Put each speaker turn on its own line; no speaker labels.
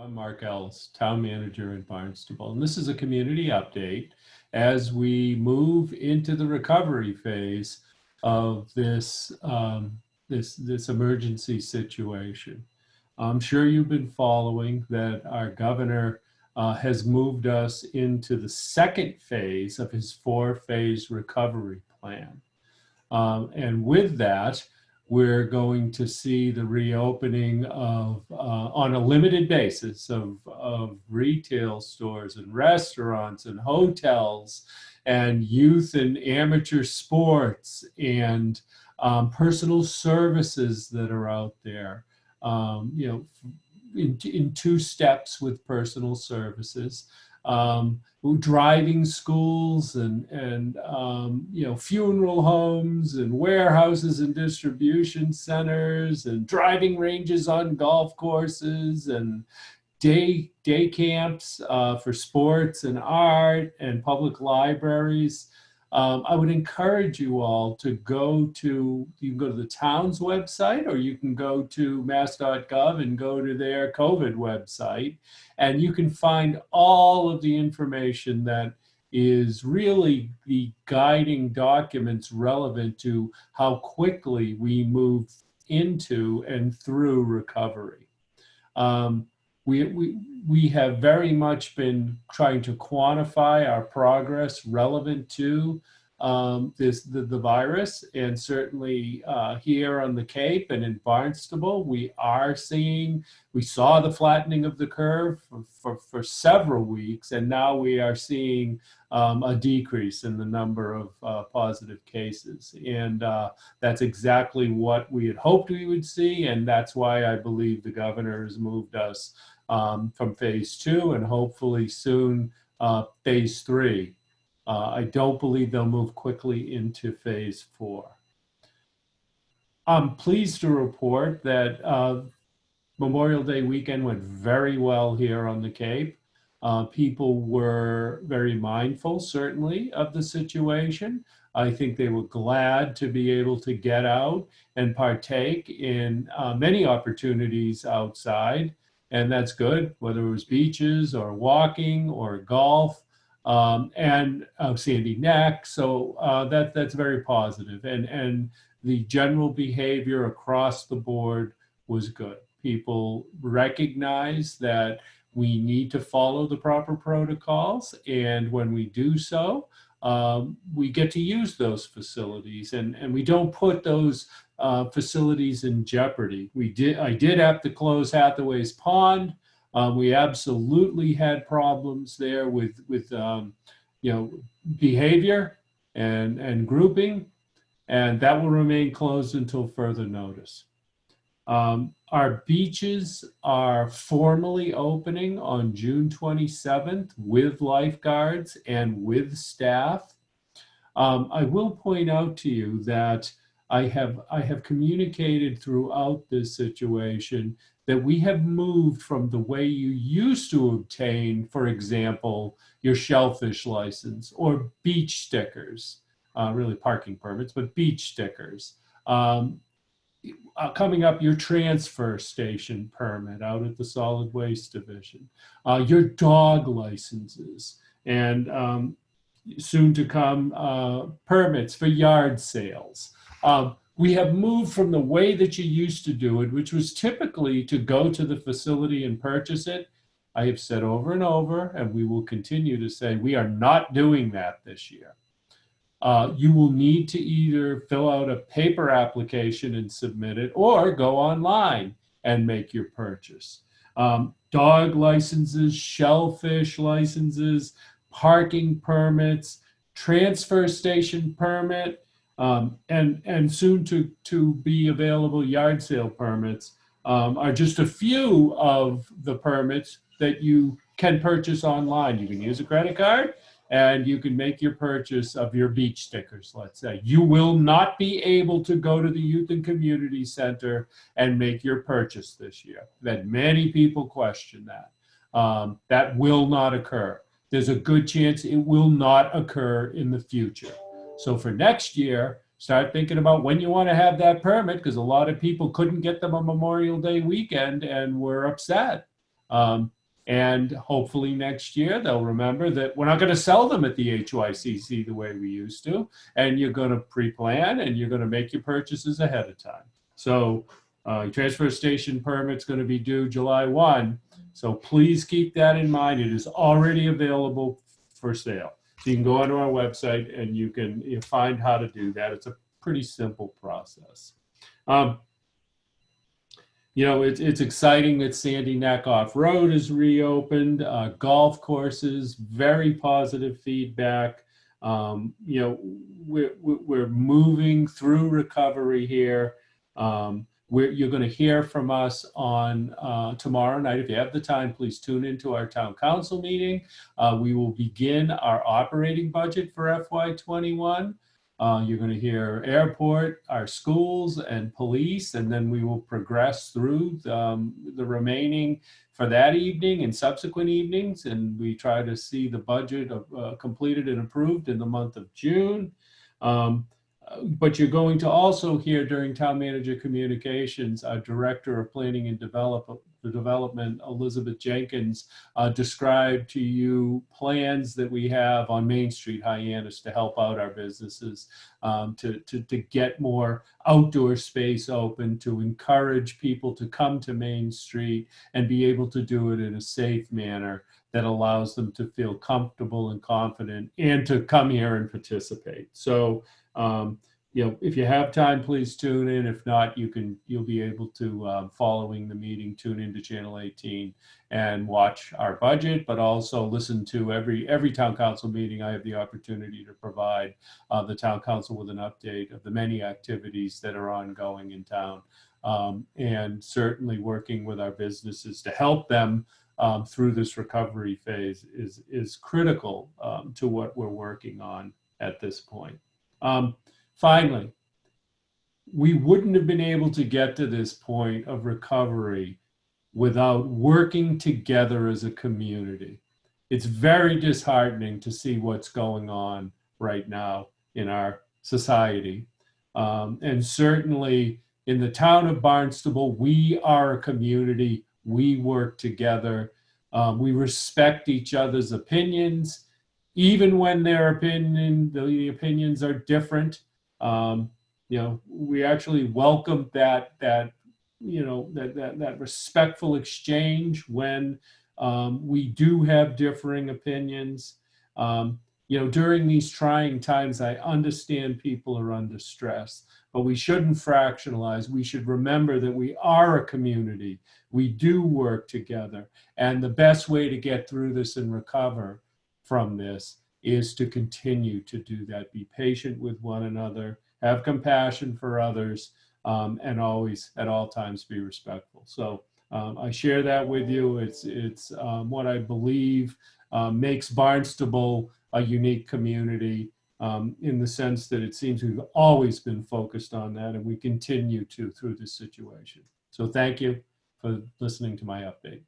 I'm Mark Ells, Town Manager in Barnstable, and this is a community update as we move into the recovery phase of this emergency situation. I'm sure you've been following that our governor has moved us into the second phase of his four-phase recovery plan. And with that, we're going to see the reopening of, on a limited basis, of retail stores and restaurants and hotels and youth and amateur sports and personal services that are out there. In two steps with personal services. Driving schools and funeral homes and warehouses and distribution centers and driving ranges on golf courses and day camps for sports and art and public libraries. I would encourage you all to you can go to the town's website, or you can go to mass.gov and go to their COVID website, and you can find all of the information that is really the guiding documents relevant to how quickly we move into and through recovery. We have very much been trying to quantify our progress relevant to the virus, and certainly here on the Cape and in Barnstable, we saw the flattening of the curve for several weeks, and now we are seeing a decrease in the number of positive cases. And that's exactly what we had hoped we would see, and that's why I believe the governor has moved us from phase 2 and hopefully soon phase 3. I don't believe they'll move quickly into phase 4. I'm pleased to report that Memorial Day weekend went very well here on the Cape. People were very mindful, certainly, of the situation. I think they were glad to be able to get out and partake in many opportunities outside. And that's good, whether it was beaches or walking or golf and Sandy Neck. So that's very positive. And the general behavior across the board was good. People recognize that we need to follow the proper protocols. And when we do so, we get to use those facilities, and we don't put those facilities in jeopardy. I did have to close Hathaways Pond. We absolutely had problems there with behavior and grouping, and that will remain closed until further notice. Our beaches are formally opening on June 27th with lifeguards and with staff. I will point out to you that I have communicated throughout this situation that we have moved from the way you used to obtain, for example, your shellfish license or beach stickers, really parking permits, but beach stickers. Coming up, your transfer station permit out at the solid waste division, your dog licenses, and soon to come permits for yard sales. We have moved from the way that you used to do it, which was typically to go to the facility and purchase it. I have said over and over, and we will continue to say, we are not doing that this year. You will need to either fill out a paper application and submit it, or go online and make your purchase. Dog licenses, shellfish licenses, parking permits, transfer station permit, and soon to be available yard sale permits are just a few of the permits that you can purchase online. You can use a credit card, and you can make your purchase of your beach stickers, let's say. You will not be able to go to the Youth and Community Center and make your purchase this year. That many people question that. That will not occur. There's a good chance it will not occur in the future. So for next year, start thinking about when you want to have that permit, because a lot of people couldn't get them on Memorial Day weekend and were upset. And hopefully next year they'll remember that we're not going to sell them at the HYCC the way we used to, and you're going to pre-plan and you're going to make your purchases ahead of time. So transfer station permit's going to be due July 1. So please keep that in mind. It is already available for sale. So you can go onto our website and you can find how to do that. It's a pretty simple process. It's exciting that Sandy Neck Off-Road is reopened. Golf courses, very positive feedback. We're moving through recovery here. You're going to hear from us on tomorrow night. If you have the time, please tune into our town council meeting. We will begin our operating budget for FY21. You're going to hear airport, our schools, and police, and then we will progress through the remaining for that evening and subsequent evenings, and we try to see the budget completed and approved in the month of June. But you're going to also hear during Town Manager Communications, our Director of Planning and Development, Elizabeth Jenkins, describe to you plans that we have on Main Street, Hyannis, to help out our businesses, to get more outdoor space open, to encourage people to come to Main Street and be able to do it in a safe manner that allows them to feel comfortable and confident and to come here and participate. So, if you have time, please tune in. If not, you'll be able to, following the meeting, tune into Channel 18 and watch our budget, but also listen to every town council meeting. I have the opportunity to provide the town council with an update of the many activities that are ongoing in town, and certainly working with our businesses to help them through this recovery phase is critical to what we're working on at this point. Finally, we wouldn't have been able to get to this point of recovery without working together as a community. It's very disheartening to see what's going on right now in our society. And certainly in the town of Barnstable, we are a community. We work together. We respect each other's opinions, even when the opinions are different. We actually welcome that respectful exchange when we do have differing opinions. During these trying times, I understand people are under stress, but we shouldn't fractionalize. We should remember that we are a community. We do work together. And the best way to get through this and recover from this is to continue to do that. Be patient with one another, have compassion for others, and always at all times be respectful. So I share that with you. It's what I believe makes Barnstable a unique community, in the sense that it seems we've always been focused on that, and we continue to through this situation. So thank you for listening to my update.